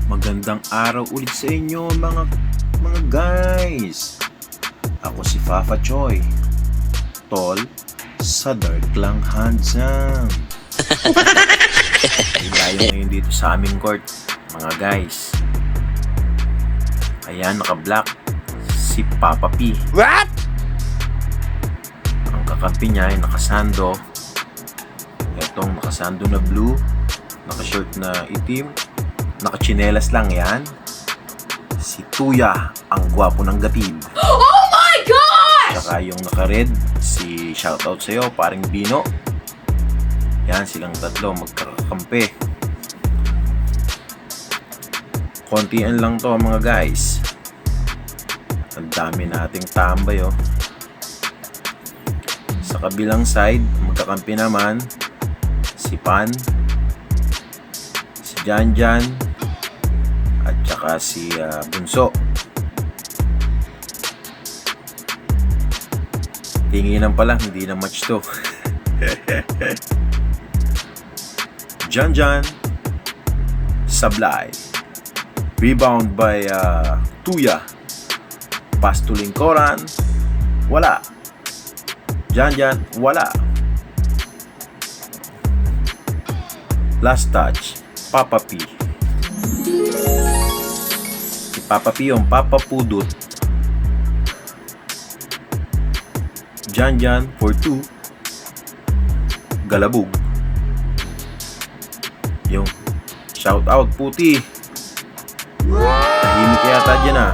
Magandang araw ulit sa inyo mga guys. Ako si Fafa Choy. Tol, sa dark lang handsome. Ay tayo ngayon dito sa aming court, mga guys. Ayan, naka-black si Papa P. What? Ang kakampi niya ay nakasando. Itong nakasando na blue, naka-shirt na itim, naka-chinelas lang yan. Si Tuya, ang gwapo ng gatid. Oh my gosh! Tsaka yung naka-red, si shoutout sa'yo, paring Bino. Yan, silang tatlo magkakampi. Kontian lang to mga guys. Ang dami nating tambay oh. Sa kabilang side, magkakampi naman si Pan, si Janjan, at saka si Bunso. Tinginan pa lang, hindi na match to. Janjan, sablay. Rebound by Tuya. Pass to lingkoran, wala. Janjan, wala. Last touch, Papa P. Si Papa P yung Papa Pudut. Janjan for 2. Galabog. Yung shout out puti. Tahimik yata dyan ah.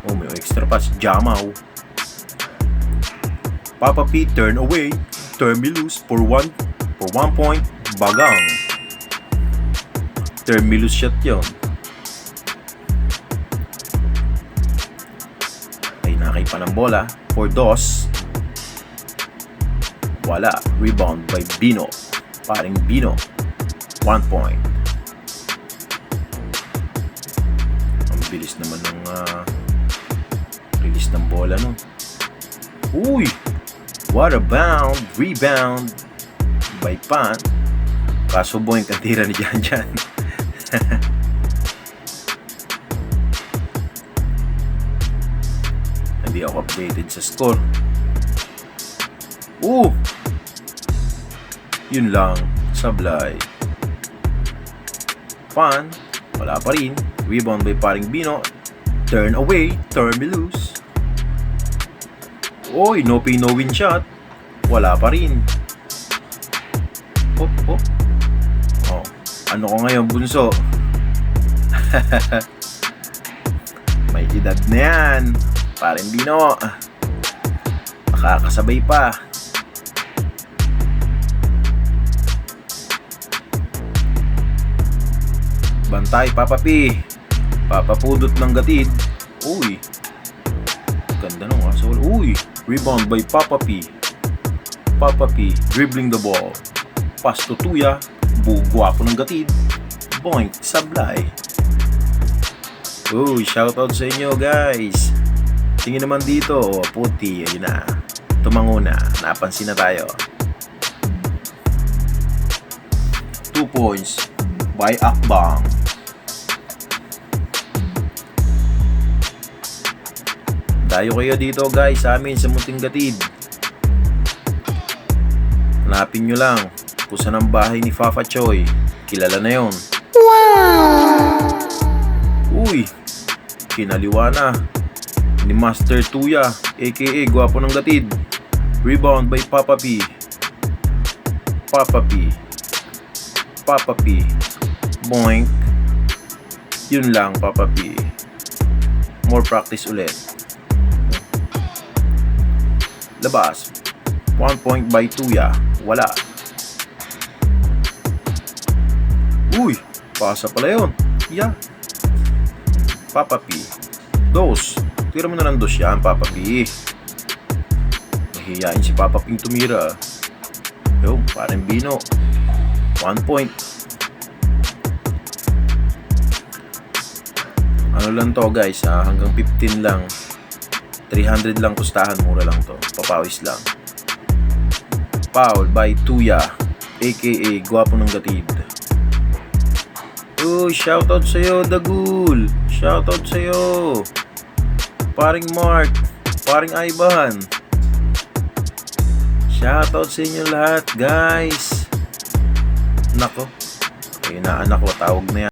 Oh, may extra pass. Jamaw. Papa P turn away. Turn me loose for 1 point. Bagang. Turn me loose shot yun. Ay nakay pa ng bola. For Dos. Wala. Rebound by Bino. Paring Bino. 1 point. Ang bilis naman ng release ng bola nun. Uy! What a bound! Rebound by Pan. Kaso boy, ang tira ni Janjan. Hindi ako updated sa score. Yun lang. Sablay. Pan. Wala pa rin. Rebound by paring Bino. Turn away. Turn me loose. Oy, no pay no win shot. Wala pa rin. Oh. Ano ko ngayon, Bunso? May edad na yan. Paring Bino. Makakasabay pa. Bantay, Papa P. Papa Pudot ng gatid. Uy. Ganda nung asol. Uy. Rebound by Papa P. Papa P dribbling the ball. Pass to Tuya. Gwapo ng gatid. Boink. Sablay. Uy. Shoutout sa inyo guys. Tingin naman dito. Puti. Ayun na. Tumango na. Napansin na tayo. 2 points by Akbang. Dayo kayo dito guys sa amin sa Munting Gatid. Hanapin nyo lang kung saan ang bahay ni Fafa Choy. Kilala na yon. Wow! Uy, kinaliwa na ni Master Tuya aka Gwapo ng Gatid. Rebound by Papa P. Papa P. Papa P. Boink. Yun lang, Papa P. More practice ulit. Labas. 1 point by Tuya. Wala. Uy, pasa pala yun. Yeah. Papa P. Dos. Tira mo na ng dos yan, Papa P. Mahihain si Papa P tumira. Yo, parang Bino. 1 point. Ano lang to guys ha? Hanggang 15 lang. 300 lang pustahan. Mura lang to. Papawis lang. Foul by Tuya. aka Gwapo ng Gatid. Shoutout sa'yo, Dagul. Shoutout sa'yo. Paring Mark, paring Ivan. Shoutout sa inyo lahat, guys. Nako, inaanak ko, tawag na yan.